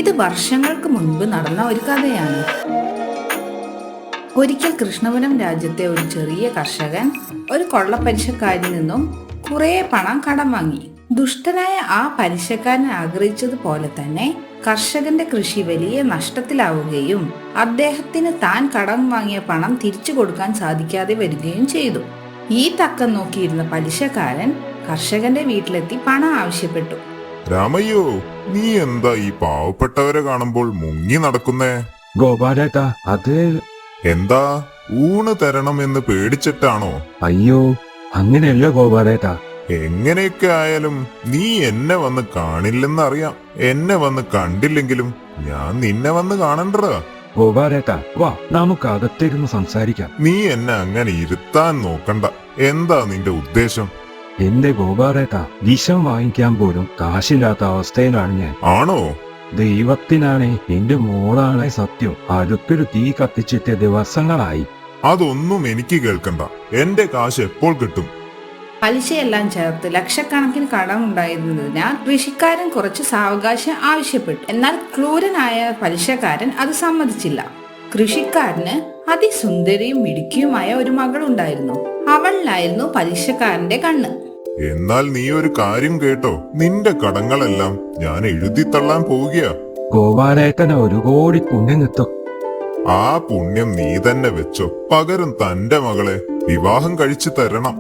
ഇത് വർഷങ്ങൾക്ക് മുൻപ് നടന്ന ഒരു കഥയാണ്. ഒരിക്കൽ കൃഷ്ണപുരം രാജ്യത്തെ ഒരു ചെറിയ കർഷകൻ ഒരു കൊള്ളപ്പലിശക്കാരിൽ നിന്നും കുറെ പണം കടം വാങ്ങി. ദുഷ്ടനായ ആ പലിശക്കാരൻ ആഗ്രഹിച്ചതുപോലെ തന്നെ കർഷകന്റെ കൃഷി വലിയ നഷ്ടത്തിലാവുകയും അദ്ദേഹത്തിന് താൻ കടം വാങ്ങിയ പണം തിരിച്ചു കൊടുക്കാൻ സാധിക്കാതെ വരികയും ചെയ്തു. ഈ തക്കം നോക്കിയിരുന്ന പലിശക്കാരൻ കർഷകന്റെ വീട്ടിലെത്തി പണം ആവശ്യപ്പെട്ടു. രാമയ്യോ, നീ എന്താ ഈ പാവപ്പെട്ടവരെ കാണുമ്പോൾ മുങ്ങി നടക്കുന്നേ? ഗോപാലേട്ടാ, അത് എന്താ ഊണ് തരണമെന്ന് പേടിച്ചിട്ടാണോ? അയ്യോ, അങ്ങനെയല്ല ഗോപാലേട്ടാ. എങ്ങനെയൊക്കെ ആയാലും നീ എന്നെ വന്ന് കാണില്ലെന്നറിയാം. എന്നെ വന്ന് കണ്ടില്ലെങ്കിലും ഞാൻ നിന്നെ വന്ന് കാണണ്ടടാ. ഗോപാലേട്ടാ, വാ, നമുക്ക് അകത്തിരുന്ന് സംസാരിക്കാം. നീ എന്നെ അങ്ങനെ ഇരുത്താൻ നോക്കണ്ട. എന്താ നിന്റെ ഉദ്ദേശം? എന്റെ ഗോപാലേട്ടാ, വിഷം വാങ്ങിക്കാൻ പോലും കാശില്ലാത്ത അവസ്ഥയിലാണ് ഞാൻ. ആണോ? ദൈവത്തിനാണേ എന്റെ മോളാണേ സത്യം. അടുത്തൊരു തീ കത്തിച്ചിട്ട് ദിവസങ്ങളായി. അതൊന്നും എനിക്ക് കേൾക്കണ്ട. എന്റെ കാശ് എപ്പോൾ കിട്ടും? പലിശയെല്ലാം ചേർത്ത് ലക്ഷക്കണക്കിന് കടം ഉണ്ടായിരുന്നതിനാൽ കൃഷിക്കാരൻ കുറച്ച് സാവകാശം ആവശ്യപ്പെട്ടു. എന്നാൽ ക്രൂരനായ പലിശക്കാരൻ അത് സമ്മതിച്ചില്ല. കൃഷിക്കാരന് അതിസുന്ദരിയും മിടുക്കിയുമായ ഒരു മകൾ ഉണ്ടായിരുന്നു. അവളിലായിരുന്നു പലിശക്കാരന്റെ കണ്ണ്. എന്നാൽ നീ ഒരു കാര്യം കേട്ടോ, നിന്റെ കടങ്ങളെല്ലാം ഞാൻ എഴുതിത്തള്ളാൻ പോവുകയാ. ഗോപാലേട്ടന് 1 കോടി പുണ്യം കിട്ടും. ആ പുണ്യം നീ തന്നെ വെച്ചോ. പകരം തന്റെ മകളെ വിവാഹം കഴിച്ചു തരണം.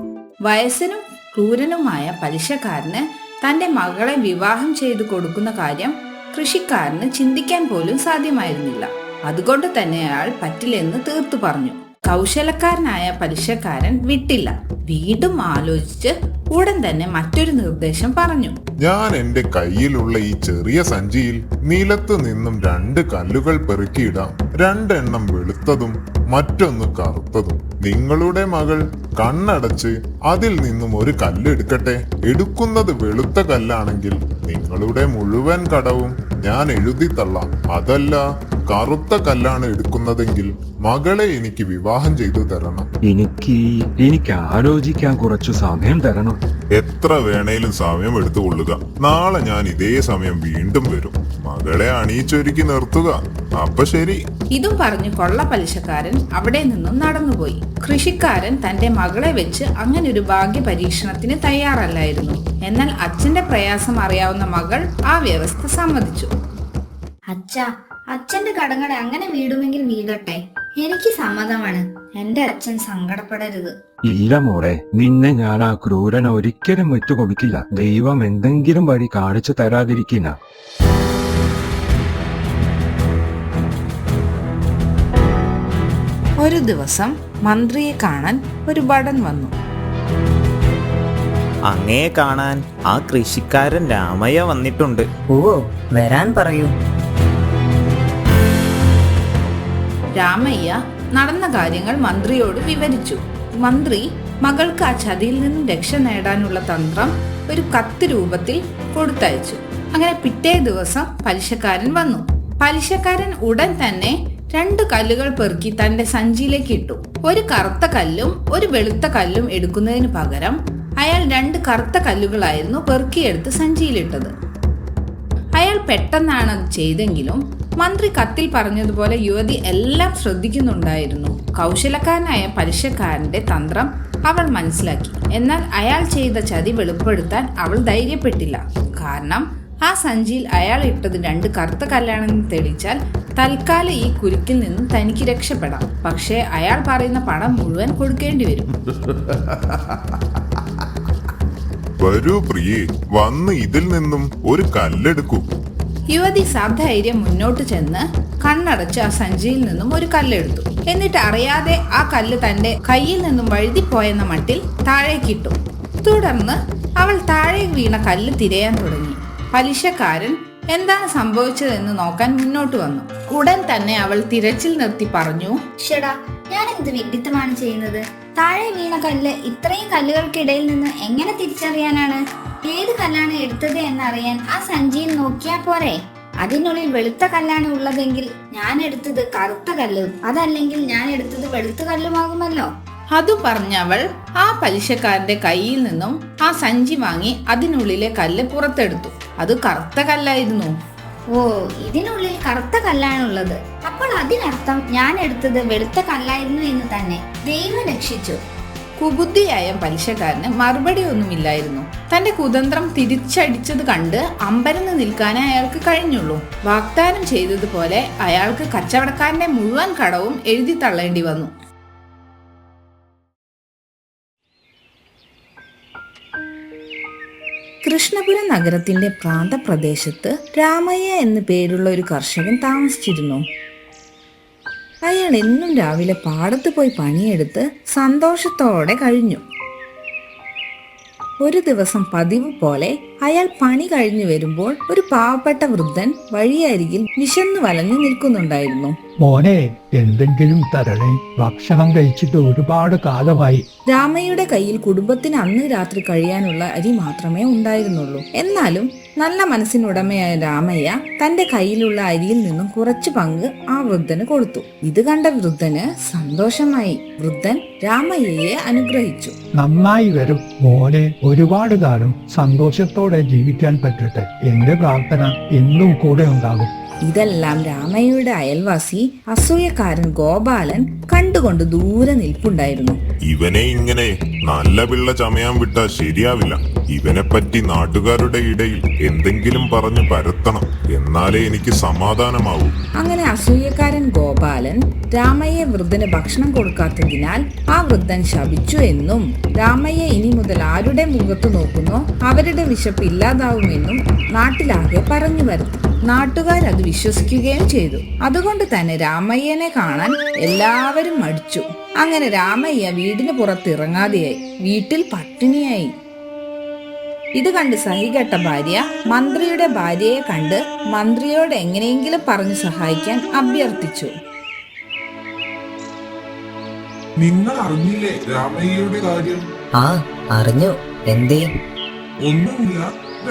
വയസ്സനും ക്രൂരനുമായ പലിശക്കാരന് തന്റെ മകളെ വിവാഹം ചെയ്തു കൊടുക്കുന്ന കാര്യം കൃഷിക്കാരന് ചിന്തിക്കാൻ പോലും സാധ്യമായിരുന്നില്ല. അതുകൊണ്ട് തന്നെ അയാൾ പറ്റില്ലെന്ന് തീർത്തു പറഞ്ഞു. കൗശലക്കാരനായ പലിശക്കാരൻ വിട്ടില്ല. വീണ്ടും ആലോചിച്ച് ഉടൻ തന്നെ മറ്റൊരു നിർദ്ദേശം പറഞ്ഞു. ഞാൻ എന്റെ കയ്യിലുള്ള ഈ ചെറിയ സഞ്ചിയിൽ നിലത്ത് നിന്നും 2 കല്ലുകൾ പെറുക്കിയിടാം. 2 എണ്ണം വെളുത്തതും മറ്റൊന്ന് കറുത്തതും. നിങ്ങളുടെ മകൾ കണ്ണടച്ച് അതിൽ നിന്നും ഒരു കല്ല് എടുക്കട്ടെ. എടുക്കുന്നത് വെളുത്ത കല്ലാണെങ്കിൽ നിങ്ങളുടെ മുഴുവൻ കടവും ഞാൻ എഴുതിത്തള്ളാം. അതല്ല, കറുത്ത കല്ലാണ് എടുക്കുന്നതെങ്കിൽ മകളെ എനിക്ക് വിവാഹം ചെയ്തു തരണം. എനിക്ക് ആലോചിക്കാൻ കുറച്ചു സമയം തരണം. എത്ര വേണേലും സമയം എടുത്തുകൊള്ളുക. നാളെ ഞാൻ ഇതേ സമയം വീണ്ടും വരും. മകളെ അണിയിച്ചൊരുക്കി നിർത്തുക. അപ്പൊ ശരി. ഇതും പറഞ്ഞ് കൊള്ള പലിശക്കാരൻ അവിടെ നിന്നും നടന്നുപോയി. കൃഷിക്കാരൻ തന്റെ മകളെ വെച്ച് അങ്ങനെ ഒരു ഭാഗ്യ പരീക്ഷണത്തിന് തയ്യാറല്ലായിരുന്നു. എന്നാൽ അച്ഛന്റെ പ്രയാസം അറിയാവുന്ന മകൾ ആ വ്യവസ്ഥ സമ്മതിച്ചു. അച്ഛന്റെ കടങ്ങളെ അങ്ങനെ വീടുമെങ്കിൽ വീടട്ടെ. എനിക്ക് സമ്മതമാണ്. എന്റെ അച്ഛൻ സങ്കടപ്പെടരുത്. ഇല്ല മോളെ, നിന്നെ ഞാൻ ആ ക്രൂരനെ ഒരിക്കലും വിട്ടുകൊടുക്കില്ല. ദൈവം എന്തെങ്കിലും വഴി കാണിച്ചു തരാതിരിക്കില്ല. ഒരു ദിവസം മന്ത്രിയെ കാണാൻ ഒരു ഭടൻ വന്നു. അങ്ങയെ കാണാൻ ആ കൃഷിക്കാരൻ രാമയ്യ വന്നിട്ടുണ്ട്. ഓ, വരാൻ പറയൂ. രാമയ്യ നടന്ന കാര്യങ്ങൾ മന്ത്രിയോട് വിവരിച്ചു. മന്ത്രി മകൾക്ക് ആ ചതിയിൽ നിന്നും രക്ഷ നേടാനുള്ള തന്ത്രം ഒരു കത്ത് രൂപത്തിൽ കൊടുത്തയച്ചു. അങ്ങനെ പിറ്റേ ദിവസം പലിശക്കാരൻ വന്നു. പലിശക്കാരൻ ഉടൻ തന്നെ 2 കല്ലുകൾ പെറുക്കി തന്റെ സഞ്ചിയിലേക്ക് ഇട്ടു. ഒരു കറുത്ത കല്ലും ഒരു വെളുത്ത കല്ലും എടുക്കുന്നതിന് പകരം അയാൾ 2 കറുത്ത കല്ലുകളായിരുന്നു പെറുക്കിയെടുത്ത് സഞ്ചിയിലിട്ടത്. അയാൾ പെട്ടെന്നാണ് അത് ചെയ്തെങ്കിലും മന്ത്രി കത്തിൽ പറഞ്ഞതുപോലെ യുവതി എല്ലാം ശ്രദ്ധിക്കുന്നുണ്ടായിരുന്നു. കൗശലക്കാരനായ പലിശക്കാരന്റെ തന്ത്രം അവൾ മനസ്സിലാക്കി. എന്നാൽ അയാൾ ചെയ്ത ചതി വെളിപ്പെടുത്താൻ അവൾ ധൈര്യപ്പെട്ടില്ല. കാരണം ആ സഞ്ചിയിൽ അയാൾ ഇട്ടത് 2 കറുത്ത കല്ലാണെന്ന് തെളിയിച്ചാൽ തൽക്കാലം ഈ കുരുക്കിൽ നിന്നും തനിക്ക് രക്ഷപ്പെടാം. പക്ഷേ അയാൾ പറയുന്ന പണം മുഴുവൻ കൊടുക്കേണ്ടി വരും. വരൂ പ്രിയേ, വന്ന് ഇതിൽ നിന്നും ഒരു കല്ലെടുക്കൂ. യുവതി സധൈര്യം മുന്നോട്ട് ചെന്ന് കണ്ണടച്ച് ആ സഞ്ചിയിൽ നിന്നും ഒരു കല്ലെടുത്തു. എന്നിട്ട് അറിയാതെ ആ കല്ല് തന്റെ കയ്യിൽ നിന്നും വഴുതിപ്പോയെന്ന മട്ടിൽ താഴേക്കിട്ടു. തുടർന്ന് അവൾ താഴെ വീണ കല്ല് തിരയാൻ തുടങ്ങി. പലിശക്കാരൻ എന്താണ് സംഭവിച്ചതെന്ന് നോക്കാൻ മുന്നോട്ട് വന്നു. ഉടൻ തന്നെ അവൾ തിരച്ചിൽ നിർത്തി പറഞ്ഞു, ഷെടാ, ഞാൻ എന്ത് വിഡിത്തമാണ് ചെയ്യുന്നത്? താഴെ വീണ കല്ല് ഇത്രയും കല്ലുകൾക്കിടയിൽ നിന്ന് എങ്ങനെ തിരിച്ചറിയാനാണ്? ഏത് കല്ലാണ് എടുത്തത് എന്നറിയാൻ ആ സഞ്ചിയിൽ നോക്കിയാൽ പോരെ? അതിനുള്ളിൽ വെളുത്ത കല്ലാണ് ഉള്ളതെങ്കിൽ ഞാൻ എടുത്തത് കറുത്ത കല്ലും, അതല്ലെങ്കിൽ ഞാൻ എടുത്തത് വെളുത്ത കല്ലുമാകുമല്ലോ. അതു പറഞ്ഞവൾ ആ പലിശക്കാരന്റെ കയ്യിൽ നിന്നും ആ സഞ്ചി വാങ്ങി അതിനുള്ളിലെ കല്ല് പുറത്തെടുത്തു. അത് കറുത്ത കല്ലായിരുന്നു. ഓ, ഇതിനുള്ളിൽ കറുത്ത കല്ലാണുള്ളത്. അപ്പോൾ അതിനർത്ഥം ഞാൻ എടുത്തത് വെളുത്ത കല്ലായിരുന്നു എന്ന് തന്നെ. ദൈവം രക്ഷിച്ചു. കുബുദ്ധിയായ പലിശക്കാരന് മറുപടി ഒന്നുമില്ലായിരുന്നു. തന്റെ കുതന്ത്രം തിരിച്ചടിച്ചത് കണ്ട് അമ്പരന്ന് നിൽക്കാനേ അയാൾക്ക് കഴിഞ്ഞുള്ളൂ. വാഗ്ദാനം ചെയ്തതുപോലെ അയാൾക്ക് കച്ചവടക്കാരന്റെ മുഴുവൻ കടവും എഴുതി തള്ളേണ്ടി വന്നു. കൃഷ്ണപുരം നഗരത്തിന്റെ പ്രാന്തപ്രദേശത്ത് രാമയ്യ എന്നു പേരുള്ള ഒരു കർഷകൻ താമസിച്ചിരുന്നു. അയാൾ എന്നും രാവിലെ പാടത്ത് പോയി പണിയെടുത്ത് സന്തോഷത്തോടെ കഴിഞ്ഞു. ഒരു ദിവസം പതിവ് പോലെ അയാൾ പണി കഴിഞ്ഞു വരുമ്പോൾ ഒരു പാവപ്പെട്ട വൃദ്ധൻ വഴിയരികിൽ വിശന്നു വലഞ്ഞു നിൽക്കുന്നുണ്ടായിരുന്നു. മോനെ, എന്തെങ്കിലും തരണേ, ഭക്ഷണം കഴിച്ചിട്ട് ഒരുപാട് കാലമായി. രാമയ്യയുടെ കയ്യിൽ കുടുംബത്തിന് അന്ന് രാത്രി കഴിയാനുള്ള അരി മാത്രമേ ഉണ്ടായിരുന്നുള്ളൂ. എന്നാലും നല്ല മനസ്സിനുടമയായ രാമയ്യ തന്റെ കയ്യിലുള്ള അരിയിൽ നിന്നും കുറച്ചു പങ്ക് ആ വൃദ്ധന് കൊടുത്തു. ഇത് കണ്ട വൃദ്ധന് സന്തോഷമായി. വൃദ്ധൻ രാമയ്യയെ അനുഗ്രഹിച്ചു. നന്നായി വരും മോനെ, ഒരുപാട് കാലം സന്തോഷത്തോടെ ജീവിക്കാൻ പറ്റട്ടെ. എന്റെ പ്രാർത്ഥന എന്നും കൂടെ ഉണ്ടാകും. ഇതെല്ലാം രാമയ്യയുടെ അയൽവാസി അസൂയക്കാരൻ ഗോപാലൻ കണ്ടുകൊണ്ട് ദൂരെ നിൽപ്പുണ്ടായിരുന്നു. ഇവനെ ഇങ്ങനെ നല്ല പിള്ള ചമയാൻ വിട്ടാ ശരിയാവില്ല. ഇവനെ പറ്റി നാട്ടുകാരുടെ ഇടയിൽ എന്തെങ്കിലും പറഞ്ഞു പരത്തണം, എന്നാലേ എനിക്ക് സമാധാനമാവൂ. അങ്ങനെ അസൂയക്കാരൻ ഗോപാലൻ രാമയ്യ വൃദ്ധന് ഭക്ഷണം കൊടുക്കാത്തതിനാൽ ആ വൃദ്ധൻ ശപിച്ചു എന്നും രാമയ്യ ഇനി മുതൽ ആരുടെ മുഖത്ത് നോക്കുന്നോ അവരുടെ വിശപ്പ് ഇല്ലാതാവുമെന്നും നാട്ടിലാകെ പറഞ്ഞു വരുത്തി. നാട്ടുകാരത് വിശ്വസിക്കുകയും ചെയ്തു. അതുകൊണ്ട് തന്നെ രാമയ്യനെ കാണാൻ എല്ലാവരും മടിച്ചു. അങ്ങനെ രാമയ്യ വീടിന് പുറത്തിറങ്ങാതെയായി. വീട്ടിൽ പട്ടിണിയായി. ഇത് കണ്ട് സഹികെട്ട ഭാര്യ മന്ത്രിയുടെ ഭാര്യയെ കണ്ട് മന്ത്രിയോട് എങ്ങനെയെങ്കിലും പറഞ്ഞു സഹായിക്കാൻ അഭ്യർത്ഥിച്ചു. നിങ്ങൾ അറിഞ്ഞില്ലേ രാമയ്യയുടെ കാര്യം? ആ, അറിഞ്ഞു. എന്തേ? ഒന്നുമില്ല,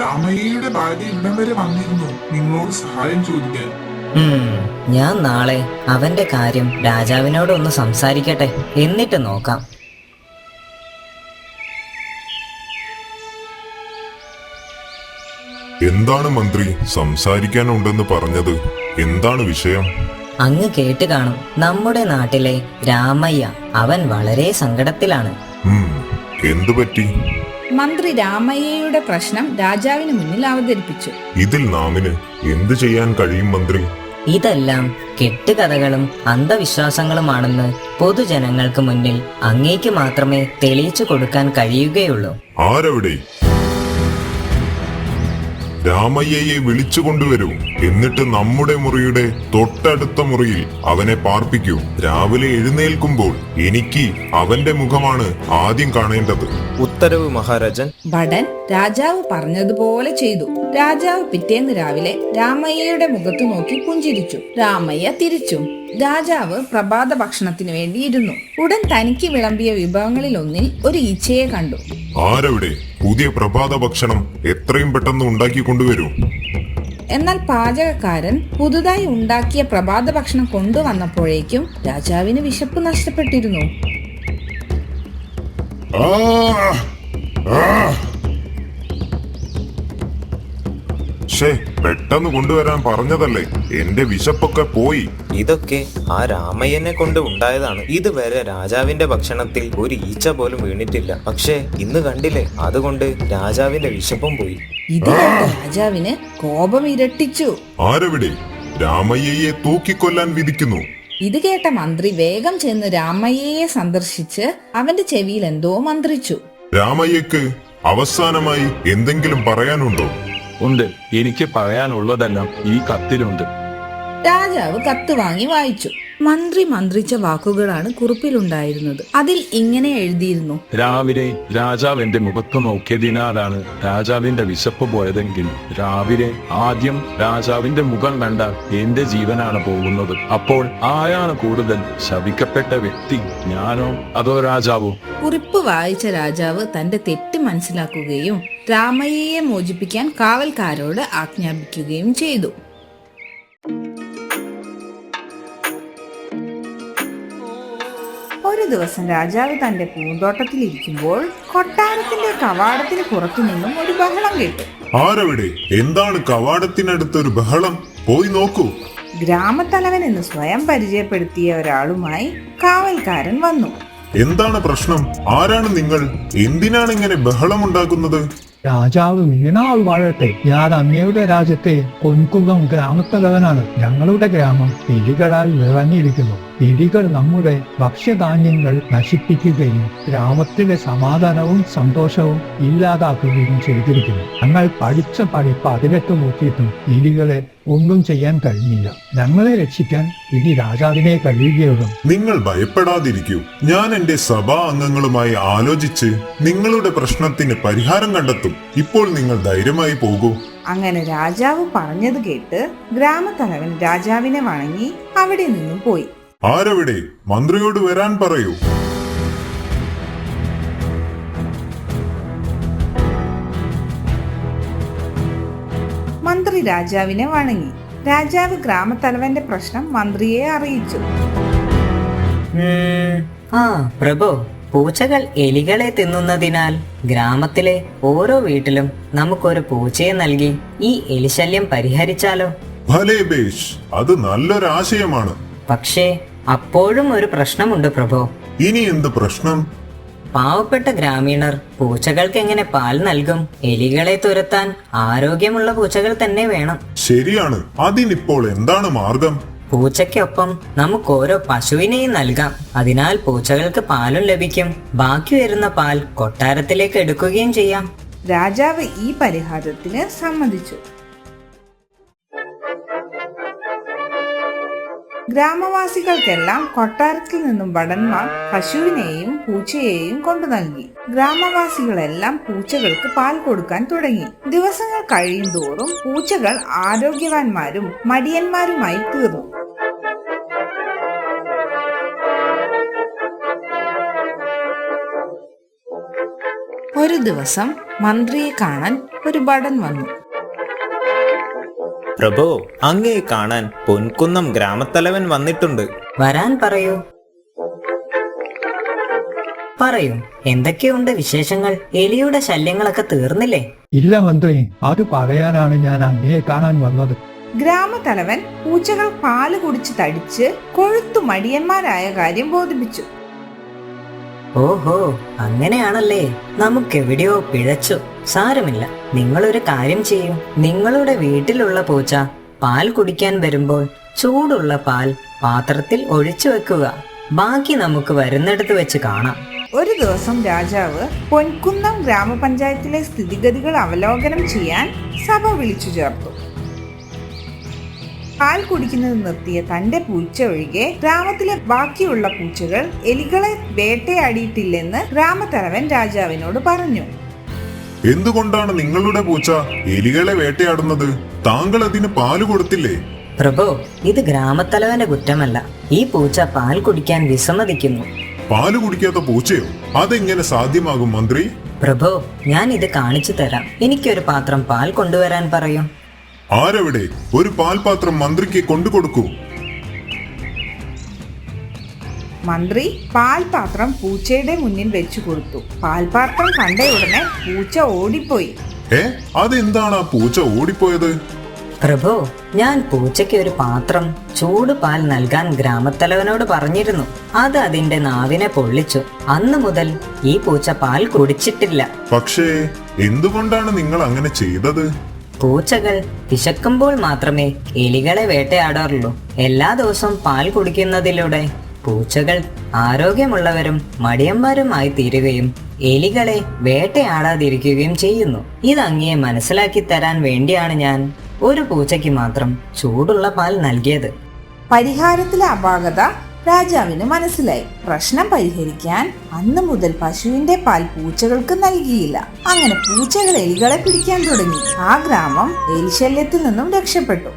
രാമയ്യയുടെ ഭാര്യ ഇവിടം വരെ വന്നിരുന്നു നിങ്ങളോട് സഹായം ചോദിക്കാൻ. ഞാൻ നാളെ അവന്റെ കാര്യം രാജാവിനോട് ഒന്ന് സംസാരിക്കട്ടെ, എന്നിട്ട് നോക്കാം. എന്താണ് മന്ത്രി സംസാരിക്കാനുണ്ടെന്ന് പറഞ്ഞത്? എന്താണ് വിഷയം? അങ്ങ് കേട്ട് കാണും. നമ്മുടെ നാട്ടിലെ രാമയ്യ, അവൻ വളരെ സങ്കടത്തിലാണ്. എന്തു പറ്റി? മന്ത്രി രാമയ്യയുടെ പ്രശ്നം രാജാവിന് മുന്നിൽ അവതരിപ്പിച്ചു. ഇതിൽ നാമിന് എന്തു ചെയ്യാൻ കഴിയും മന്ത്രി? ഇതെല്ലാം കെട്ടുകഥകളും അന്ധവിശ്വാസങ്ങളുമാണെന്ന് പൊതുജനങ്ങൾക്ക് മുന്നിൽ അങ്ങേക്ക് മാത്രമേ തെളിയിച്ചു കൊടുക്കാൻ കഴിയുകയുള്ളൂ. ആരവിടെ? രാമയ്യയെ വിളിച്ചു കൊണ്ടുവരൂ. എന്നിട്ട് നമ്മുടെ മുറിയുടെ തൊട്ടടുത്ത മുറിയിൽ അവനെ പാർപ്പിക്കൂ. രാവിലെ എഴുന്നേൽക്കുമ്പോൾ എനിക്ക് അവന്റെ മുഖമാണ് ആദ്യം കാണേണ്ടത്. ഉത്തരവ് മഹാരാജൻ. ഭടൻ രാജാവ് പറഞ്ഞതുപോലെ ചെയ്തു. രാജാവ് പിറ്റേന്ന് രാവിലെ രാമയ്യയുടെ മുഖത്ത് നോക്കി പുഞ്ചിരിച്ചു. രാമയ്യ തിരിച്ചും. രാജാവ് പ്രഭാത ഭക്ഷണത്തിന് വേണ്ടി ഇരുന്നു. ഉടൻ തനിക്ക് വിളമ്പിയ വിഭവങ്ങളിൽ ഒന്നിൽ ഒരു ഈച്ചയെ കണ്ടു. ആരവിടെ? പുതിയ പ്രഭാത ഭക്ഷണം എത്രയും പെട്ടെന്ന് ഉണ്ടാക്കി കൊണ്ടുവരൂ. എന്നാൽ പാചകക്കാരൻ പുതുതായി ഉണ്ടാക്കിയ പ്രഭാത ഭക്ഷണം കൊണ്ടുവന്നപ്പോഴേക്കും രാജാവിന് വിശപ്പ് നഷ്ടപ്പെട്ടിരുന്നു. പെട്ടെന്ന് കൊണ്ടുവരാൻ പറഞ്ഞതല്ലേ, എന്റെ വിശപ്പൊക്കെ പോയി. ഇതൊക്കെ ആ രാമയ്യനെ കൊണ്ട് ഉണ്ടായതാണ്. ഇതുവരെ രാജാവിന്റെ ഭക്ഷണത്തിൽ ഒരു ഈച്ച പോലും വീണിട്ടില്ല. പക്ഷേ ഇന്ന് കണ്ടില്ലേ, അതുകൊണ്ട് രാജാവിന്റെ വിശപ്പും പോയി. ഇത് കേട്ട രാജാവിന് കോപം ഇരട്ടിച്ചു. ആരവിടെ? രാമയ്യയെ തൂക്കിക്കൊല്ലാൻ വിധിക്കുന്നു. ഇത് കേട്ട മന്ത്രി വേഗം ചെന്ന് രാമയ്യയെ സന്ദർശിച്ച് അവന്റെ ചെവിയിൽ എന്തോ മന്ത്രിച്ചു. രാമയ്യക്ക് അവസാനമായി എന്തെങ്കിലും പറയാനുണ്ടോ? ഉണ്ട്. എനിക്ക് പറയാനുള്ളതെല്ലാം ഈ കത്തിലുണ്ട്. രാജാവ് കത്ത് വാങ്ങി വായിച്ചു. മന്ത്രി മന്ത്രിച്ച വാക്കുകളാണ് കുറിപ്പിലുണ്ടായിരുന്നത്. അതിൽ ഇങ്ങനെ എഴുതിയിരുന്നു: രാവിലെ രാജാവ് എന്റെ മുഖത്ത് നോക്കിയതിനാലാണ് രാജാവിന്റെ വിശപ്പ് പോയതെങ്കിൽ രാവിലെ ആദ്യം രാജാവിന്റെ മുഖം കണ്ടാൽ എന്റെ ജീവനാണ് പോകുന്നത്. അപ്പോൾ ആരാണ് കൂടുതൽ ശപിക്കപ്പെട്ട വ്യക്തി, ഞാനോ അതോ രാജാവോ? കുറിപ്പ് വായിച്ച രാജാവ് തന്റെ തെറ്റ് മനസ്സിലാക്കുകയും രാമയ്യയെ മോചിപ്പിക്കാൻ കാവൽക്കാരോട് ആജ്ഞാപിക്കുകയും ചെയ്തു. ഒരു ദിവസം രാജാവ് തന്റെ പൂന്തോട്ടത്തിലിരിക്കുമ്പോൾ കൊട്ടാരത്തിന്റെ കവാടത്തിന് പുറത്തു നിന്നും ഒരു ബഹളം കേട്ടു. ആരവിടെ? എന്താണ് കവാടത്തിനടുത്തൊരു ബഹളം? പോയി നോക്കൂ. ഗ്രാമത്തലവൻ എന്ന് സ്വയം പരിചയപ്പെടുത്തിയ ഒരാളുമായി കാവൽക്കാരൻ വന്നു. എന്താണ് പ്രശ്നം? ആരാണ് നിങ്ങൾ? എന്തിനാണ് ഇങ്ങനെ ബഹളമുണ്ടാക്കുന്നത്? രാജാവ് വീണാൾ വാഴട്ടെ. ഞാൻ അങ്ങയുടെ രാജ്യത്തെ പൊൻകുന്നം ഗ്രാമത്തലവനാണ്. ഞങ്ങളുടെ ഗ്രാമം എലികളാൽ നിറഞ്ഞിരിക്കുന്നു. എലികൾ നമ്മുടെ ഭക്ഷ്യധാന്യങ്ങൾ നശിപ്പിക്കുകയും ഗ്രാമത്തിലെ സമാധാനവും സന്തോഷവും ഇല്ലാതാക്കുകയും ചെയ്തിരിക്കുന്നു. ഞങ്ങൾ പഠിച്ച പഠിപ്പ് അതിലെട്ട് നോക്കിയിട്ടും എലികളെ ഒന്നും ചെയ്യാൻ കഴിഞ്ഞില്ല. ഞങ്ങളെ രക്ഷിക്കാൻ ഇനി രാജാവിനെ കഴിയുകയുള്ളൂ. നിങ്ങൾ ഭയപ്പെടാതിരിക്കൂ. ഞാൻ എന്റെ സഭാ അംഗങ്ങളുമായി ആലോചിച്ച് നിങ്ങളുടെ പ്രശ്നത്തിന് പരിഹാരം കണ്ടെത്തും. ഇപ്പോൾ നിങ്ങൾ ധൈര്യമായി പോകൂ. അങ്ങനെ രാജാവ് പറഞ്ഞത് കേട്ട് ഗ്രാമത്തലവൻ രാജാവിനെ വണങ്ങി അവിടെ നിന്നും പോയി. ആരവിടെ? മന്ത്രിയോട് വരാൻ പറയൂ. മന്ത്രി രാജാവിനെ വണങ്ങി. രാജാവ് ഗ്രാമത്തലവന്റെ പ്രശ്നം മന്ത്രിയെ അറിയിച്ചു. പ്രഭു, പൂച്ചകൾ എലികളെ തിന്നുന്നതിനാൽ ഗ്രാമത്തിലെ ഓരോ വീട്ടിലും നമുക്കൊരു പൂച്ചയെ നൽകി ഈ എലിശല്യം പരിഹരിച്ചാലോ? ഭലേ ബേഷ്, അത് നല്ലൊരാശയമാണ്. പക്ഷേ അപ്പോഴും ഒരു പ്രശ്നമുണ്ട് പ്രഭു. ഇനി എന്ത് പ്രശ്നം? പാവപ്പെട്ട ഗ്രാമീണർ പൂച്ചകൾക്ക് എങ്ങനെ പാൽ നൽകും? എലികളെ തുരത്താൻ ആരോഗ്യമുള്ള പൂച്ചകൾ തന്നെ വേണം. ശരിയാണ്. അതിനിപ്പോൾ എന്താണ് മാർഗം? പൂച്ചയ്ക്കൊപ്പം നമുക്ക് ഓരോ പശുവിനെയും നൽകാം. അതിനാൽ പൂച്ചകൾക്ക് പാലും ലഭിക്കും. ബാക്കി വരുന്ന പാൽ കൊട്ടാരത്തിലേക്ക് എടുക്കുകയും ചെയ്യാം. രാജാവ് ഈ പരിഹാരത്തിന് സമ്മതിച്ചു. ഗ്രാമവാസികൾക്കെല്ലാം കൊട്ടാരത്തിൽ നിന്നും ഭടന്മാർ പശുവിനെയും പൂച്ചയെയും കൊണ്ടു നൽകി. ഗ്രാമവാസികളെല്ലാം പൂച്ചകൾക്ക് പാൽ കൊടുക്കാൻ തുടങ്ങി. ദിവസങ്ങൾ കഴിയും തോറും പൂച്ചകൾ ആരോഗ്യവാന്മാരും മടിയന്മാരുമായി തീർന്നു. ഒരു ദിവസം മന്ത്രിയെ കാണാൻ ഒരു ഭടൻ വന്നു. പ്രഭു, അങ്ങയെ കാണാൻ പൊൻകുന്നം ഗ്രാമത്തലവൻ വന്നിട്ടുണ്ട്. വരാൻ പറയൂ. പറയൂ, എന്തൊക്കെയുണ്ട് വിശേഷങ്ങൾ? എലിയുടെ ശല്യങ്ങളൊക്കെ തീർന്നില്ലേ? ഇല്ല മന്ത്രി, അത് പറയാനാണ് ഞാൻ അങ്ങയെ കാണാൻ വന്നത്. ഗ്രാമത്തലവൻ പൂച്ചകൾ പാല് കുടിച്ച് തടിച്ച് കൊഴുത്തു മടിയന്മാരായ കാര്യം ബോധിപ്പിച്ചു. ഓഹോ, അങ്ങനെയാണല്ലേ. നമുക്കെവിടെയോ പിഴച്ചു. സാരമില്ല, നിങ്ങളൊരു കാര്യം ചെയ്യൂ. നിങ്ങളുടെ വീട്ടിലുള്ള പൂച്ച പാൽ കുടിക്കാൻ വരുമ്പോൾ ചൂടുള്ള പാൽ പാത്രത്തിൽ ഒഴിച്ചു വെക്കുക. ബാക്കി നമുക്ക് വരുന്നിടത്ത് വെച്ച് കാണാം. ഒരു ദിവസം രാജാവ് പൊൻകുന്നം ഗ്രാമപഞ്ചായത്തിലെ സ്ഥിതിഗതികൾ അവലോകനം ചെയ്യാൻ സഭ വിളിച്ചു ചേർത്തു. പാൽ കുടിക്കുന്നത് നിർത്തിയ തന്റെ പൂച്ച ഒഴികെ ഗ്രാമത്തിലെ ബാക്കിയുള്ള പൂച്ചകൾ എലികളെ വേട്ടയാടിയിട്ടില്ലെന്ന് ഗ്രാമത്തലവൻ രാജാവിനോട് പറഞ്ഞു. എന്തുകൊണ്ടാണ് നിങ്ങളുടെ പൂച്ച എലികളെ വേട്ടയാടുന്നത്? താങ്കൾ അതിന് പാല് കൊടുത്തില്ലേ? പ്രഭു, ഇത് ഗ്രാമത്തലവന്റെ കുറ്റമല്ല. ഈ പൂച്ച പാൽ കുടിക്കാൻ വിസമ്മതിക്കുന്നു. പാല് കുടിക്കാത്ത പൂച്ചയോ? അതെങ്ങനെ സാധ്യമാകും മന്ത്രി? പ്രഭു, ഞാൻ ഇത് കാണിച്ചു തരാം. എനിക്കൊരു പാത്രം പാൽ കൊണ്ടുവരാൻ പറയൂ. ആരവിടെ? ഒരു പാൽപാത്രം മന്ത്രിക്ക് കൊണ്ടുകൊടുക്കൂ. മന്ത്രി പാൽപാത്രം പൂച്ചയുടെ മുന്നിൽ വെച്ചു കൊടുത്തു. പാൽപാത്രം കണ്ട ഉടനെ പൂച്ച ഓടിപ്പോയി. അതെന്താണ് ആ പൂച്ച ഓടിപ്പോയത്? പ്രഭു, ഞാൻ പൂച്ചയ്ക്ക് ഒരു പാത്രം ചൂട് പാൽ നൽകാൻ ഗ്രാമത്തലവനോട് പറഞ്ഞിരുന്നു. അത് അതിന്റെ നാവിനെ പൊള്ളിച്ചു. അന്ന് മുതൽ ഈ പൂച്ച പാൽ കുടിച്ചിട്ടില്ല. പക്ഷേ എന്തുകൊണ്ടാണ് നിങ്ങൾ അങ്ങനെ ചെയ്തത്? പൂച്ചകൾ വിശക്കുമ്പോൾ മാത്രമേ എലികളെ വേട്ടയാടാറുള്ളൂ. എല്ലാ ദിവസവും പാൽ കുടിക്കുന്നതിലൂടെ പൂച്ചകൾ ആരോഗ്യമുള്ളവരും മടിയന്മാരുമായി തീരുകയും എലികളെ വേട്ടയാടാതിരിക്കുകയും ചെയ്യുന്നു. ഇതങ്ങയെ മനസ്സിലാക്കി തരാൻ വേണ്ടിയാണ് ഞാൻ ഒരു പൂച്ചയ്ക്ക് മാത്രം ചൂടുള്ള പാൽ നൽകിയത്. പരിഹാരത്തിലെ അപാകത രാജാവിന് മനസ്സിലായി. പ്രശ്നം പരിഹരിക്കാൻ അന്ന് മുതൽ പശുവിന്റെ പാൽ പൂച്ചകൾക്ക് നൽകിയില്ല. അങ്ങനെ പൂച്ചകൾ എലികളെ പിടിക്കാൻ തുടങ്ങി. ആ ഗ്രാമം എലിശല്യത്തിൽ നിന്നും രക്ഷപ്പെട്ടു.